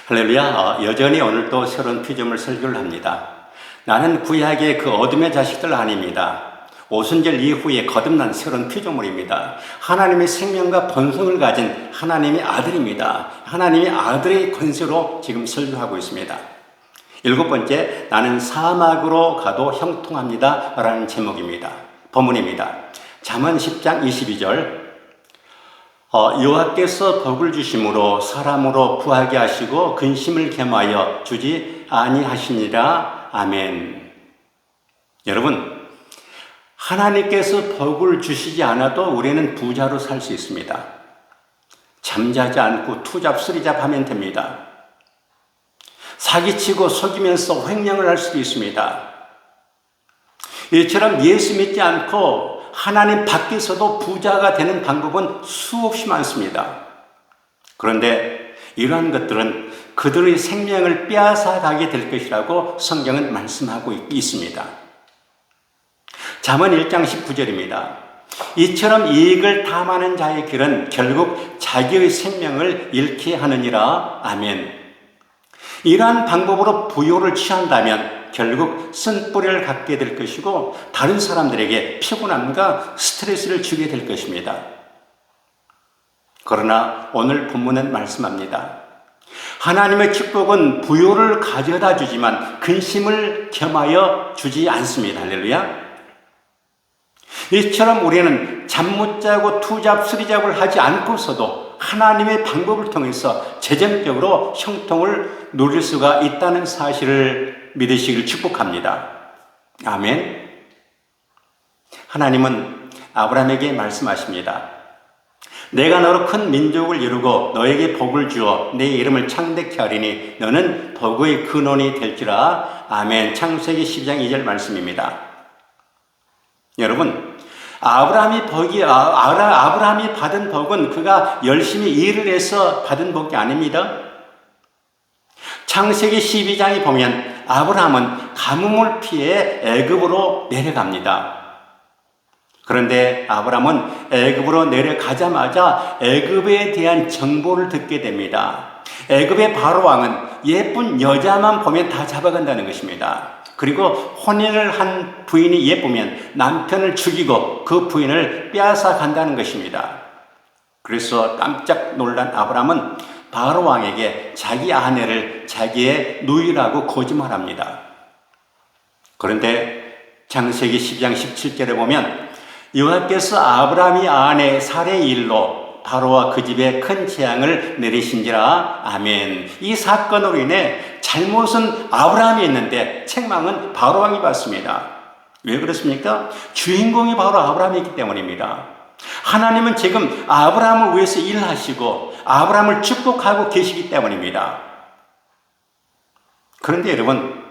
할렐루야. 여전히 오늘도 새로운 피조물 설교를 합니다. 나는 구약의 그 어둠의 자식들 아닙니다. 오순절 이후에 거듭난 새로운 피조물입니다. 하나님의 생명과 본성을 가진 하나님의 아들입니다. 하나님의 아들의 권세로 지금 설교하고 있습니다. 7번째, 나는 사막으로 가도 형통합니다 라는 제목입니다. 본문입니다. 잠언 10장 22절, 여호와께서 복을 주심으로 사람으로 구하게 하시고 근심을 겸하여 주지 아니하시니라. 아멘. 여러분, 하나님께서 복을 주시지 않아도 우리는 부자로 살 수 있습니다. 잠자지 않고 투잡, 쓰리잡 하면 됩니다. 사기치고 속이면서 횡령을 할 수도 있습니다. 이처럼 예수 믿지 않고 하나님 밖에서도 부자가 되는 방법은 수없이 많습니다. 그런데 이러한 것들은 그들의 생명을 빼앗아가게 될 것이라고 성경은 말씀하고 있습니다. 잠언 1장 19절입니다. 이처럼 이익을 탐하는 자의 길은 결국 자기의 생명을 잃게 하느니라. 아멘. 이러한 방법으로 부요를 취한다면 결국 쓴뿌리를 갖게 될 것이고 다른 사람들에게 피곤함과 스트레스를 주게 될 것입니다. 그러나 오늘 본문은 말씀합니다. 하나님의 축복은 부요를 가져다 주지만 근심을 겸하여 주지 않습니다. 할렐루야. 이처럼 우리는 잠 못 자고 투잡, 쓰리잡을 하지 않고서도 하나님의 방법을 통해서 재정적으로 형통을 누릴 수가 있다는 사실을 믿으시길 축복합니다. 아멘. 하나님은 아브라함에게 말씀하십니다. 내가 너로 큰 민족을 이루고 너에게 복을 주어 내 이름을 창대케 하리니 너는 복의 근원이 될지라. 아멘. 창세기 12장 2절 말씀입니다. 여러분, 아브라함이 받은 복은 그가 열심히 일을 해서 받은 복이 아닙니다. 창세기 12장에 보면 아브라함은 가뭄을 피해 애굽으로 내려갑니다. 그런데 아브라함은 애굽으로 내려가자마자 애굽에 대한 정보를 듣게 됩니다. 애굽의 바로왕은 예쁜 여자만 보면 다 잡아간다는 것입니다. 그리고 혼인을 한 부인이 예쁘면 남편을 죽이고 그 부인을 빼앗아 간다는 것입니다. 그래서 깜짝 놀란 아브라함은 바로왕에게 자기 아내를 자기의 누이라고 거짓말합니다. 그런데 창세기 10장 17절에 보면 여호와께서 아브라함의 아내 사레의 일로 바로와 그 집에 큰 재앙을 내리신지라. 아멘. 이 사건으로 인해 잘못은 아브라함이 했는데 책망은 바로왕이 받습니다. 왜 그렇습니까? 주인공이 바로 아브라함이기 때문입니다. 하나님은 지금 아브라함을 위해서 일하시고 아브라함을 축복하고 계시기 때문입니다. 그런데 여러분,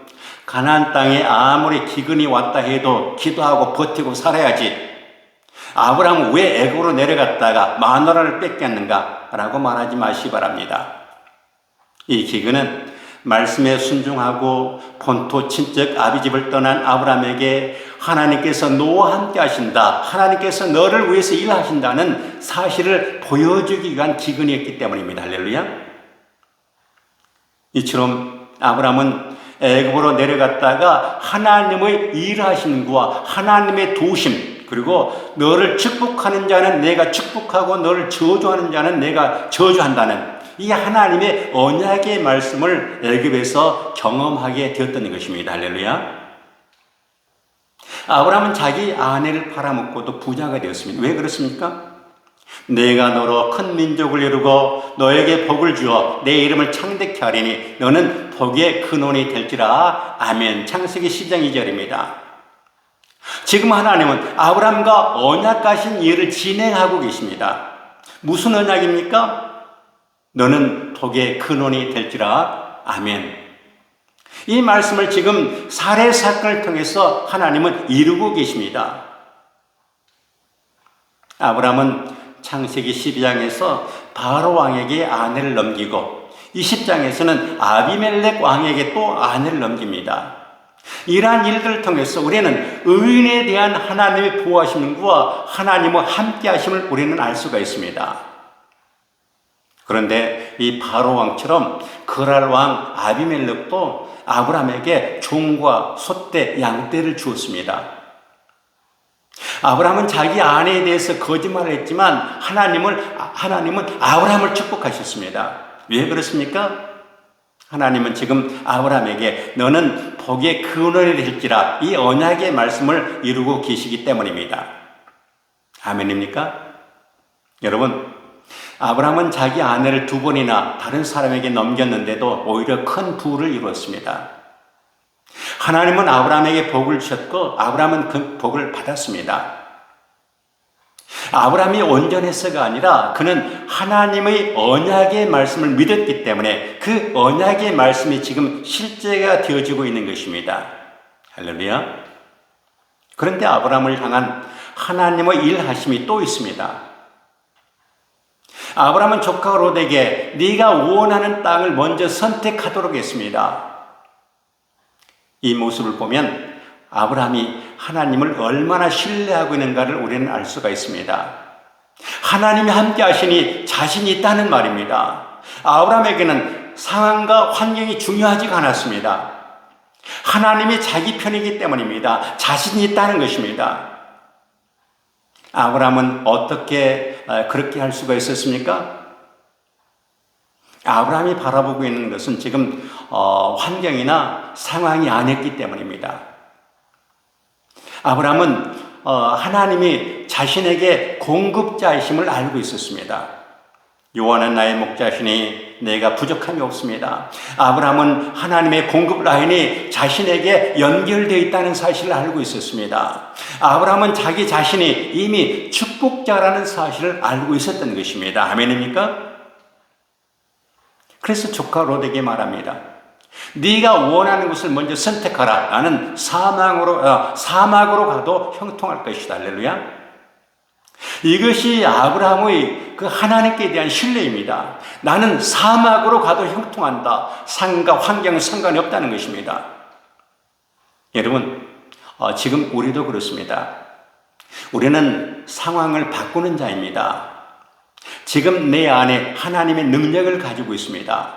가나안 땅에 아무리 기근이 왔다 해도 기도하고 버티고 살아야지 아브라함은 왜 애굽으로 내려갔다가 마누라를 뺏겼는가 라고 말하지 마시기 바랍니다. 이 기근은 말씀에 순종하고 본토 친척 아비집을 떠난 아브라함에게 하나님께서 너와 함께 하신다, 하나님께서 너를 위해서 일하신다는 사실을 보여주기 위한 기근이었기 때문입니다. 할렐루야. 이처럼 아브라함은 애굽으로 내려갔다가 하나님의 일하심과 하나님의 도우심, 그리고 너를 축복하는 자는 내가 축복하고 너를 저주하는 자는 내가 저주한다는 이 하나님의 언약의 말씀을 애굽에서 경험하게 되었던 것입니다. 할렐루야. 아브라함은 자기 아내를 팔아먹고도 부자가 되었습니다. 왜 그렇습니까? 내가 너로 큰 민족을 이루고 너에게 복을 주어 내 이름을 창대케 하리니 너는 복의 근원이 될지라. 아멘. 창세기 10장 2절입니다. 지금 하나님은 아브라함과 언약하신 일을 진행하고 계십니다. 무슨 언약입니까? 너는 복의 근원이 될지라. 아멘. 이 말씀을 지금 사례 사건을 통해서 하나님은 이루고 계십니다. 아브라함은 창세기 12장에서 바로 왕에게 아내를 넘기고 20장에서는 아비멜렉 왕에게 또 아내를 넘깁니다. 이러한 일들을 통해서 우리는 의인에 대한 하나님의 보호하심과 하나님과 함께 하심을 우리는 알 수가 있습니다. 그런데 이 바로 왕처럼 그랄 왕 아비멜렉도 아브라함에게 종과 소떼, 양떼를 주었습니다. 아브라함은 자기 아내에 대해서 거짓말을 했지만 하나님은 아브라함을 축복하셨습니다. 왜 그렇습니까? 하나님은 지금 아브라함에게 너는 복의 근원이 될지라 이 언약의 말씀을 이루고 계시기 때문입니다. 아멘입니까? 여러분, 아브라함은 자기 아내를 2번이나 다른 사람에게 넘겼는데도 오히려 큰 부를 이루었습니다. 하나님은 아브라함에게 복을 주셨고 아브라함은 그 복을 받았습니다. 아브라함이 온전해서가 아니라 그는 하나님의 언약의 말씀을 믿었기 때문에 그 언약의 말씀이 지금 실제가 되어지고 있는 것입니다. 할렐루야. 그런데 아브라함을 향한 하나님의 일하심이 또 있습니다. 아브라함은 조카 롯에게 네가 원하는 땅을 먼저 선택하도록 했습니다. 이 모습을 보면 아브라함이 하나님을 얼마나 신뢰하고 있는가를 우리는 알 수가 있습니다. 하나님이 함께 하시니 자신이 있다는 말입니다. 아브라함에게는 상황과 환경이 중요하지가 않았습니다. 하나님이 자기 편이기 때문입니다. 자신이 있다는 것입니다. 아브라함은 어떻게 그렇게 할 수가 있었습니까? 아브라함이 바라보고 있는 것은 지금 환경이나 상황이 아니었기 때문입니다. 아브라함은 하나님이 자신에게 공급자이심을 알고 있었습니다. 여호와는 나의 목자시니 내가 부족함이 없습니다. 아브라함은 하나님의 공급 라인이 자신에게 연결되어 있다는 사실을 알고 있었습니다. 아브라함은 자기 자신이 이미 축복자라는 사실을 알고 있었던 것입니다. 아멘입니까? 그래서 조카 롯에게 말합니다. 네가 원하는 것을 먼저 선택하라. 나는 사막으로 가도 형통할 것이다. 할렐루야. 이것이 아브라함의 그 하나님께 대한 신뢰입니다. 나는 사막으로 가도 형통한다. 상과 환경은 상관이 없다는 것입니다. 여러분, 지금 우리도 그렇습니다. 우리는 상황을 바꾸는 자입니다. 지금 내 안에 하나님의 능력을 가지고 있습니다.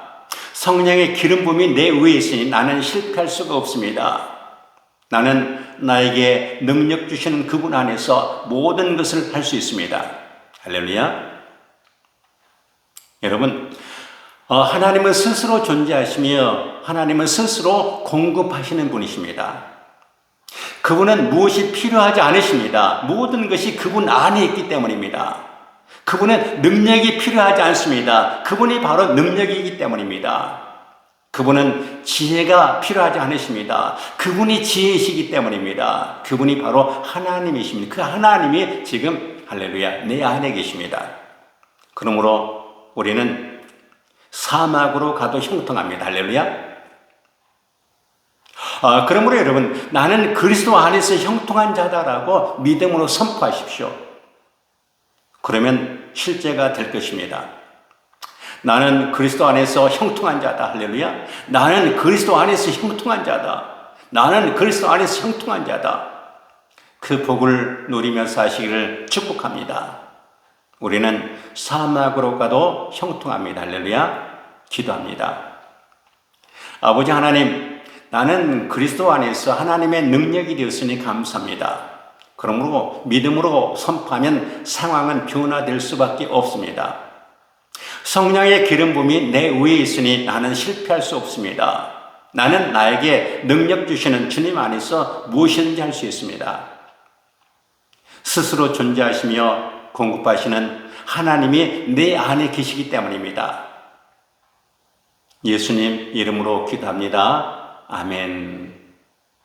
성령의 기름 부음이 내 위에 있으니 나는 실패할 수가 없습니다. 나는 나에게 능력 주시는 그분 안에서 모든 것을 할 수 있습니다. 할렐루야. 여러분, 하나님은 스스로 존재하시며 하나님은 스스로 공급하시는 분이십니다. 그분은 무엇이 필요하지 않으십니다. 모든 것이 그분 안에 있기 때문입니다. 그분은 능력이 필요하지 않습니다. 그분이 바로 능력이기 때문입니다. 그분은 지혜가 필요하지 않으십니다. 그분이 지혜이시기 때문입니다. 그분이 바로 하나님이십니다. 그 하나님이 지금 할렐루야 내 안에 계십니다. 그러므로 우리는 사막으로 가도 형통합니다. 할렐루야. 그러므로 여러분, 나는 그리스도 안에서 형통한 자다라고 믿음으로 선포하십시오. 그러면 실제가 될 것입니다. 나는 그리스도 안에서 형통한 자다. 할렐루야. 나는 그리스도 안에서 형통한 자다. 나는 그리스도 안에서 형통한 자다. 그 복을 누리며 사시기를 축복합니다. 우리는 사막으로 가도 형통합니다. 할렐루야. 기도합니다. 아버지 하나님, 나는 그리스도 안에서 하나님의 능력이 되었으니 감사합니다. 그러므로 믿음으로 선포하면 상황은 변화될 수밖에 없습니다. 성령의 기름 부음이 내 위에 있으니 나는 실패할 수 없습니다. 나는 나에게 능력 주시는 주님 안에서 무엇이든지 할 수 있습니다. 스스로 존재하시며 공급하시는 하나님이 내 안에 계시기 때문입니다. 예수님 이름으로 기도합니다. 아멘.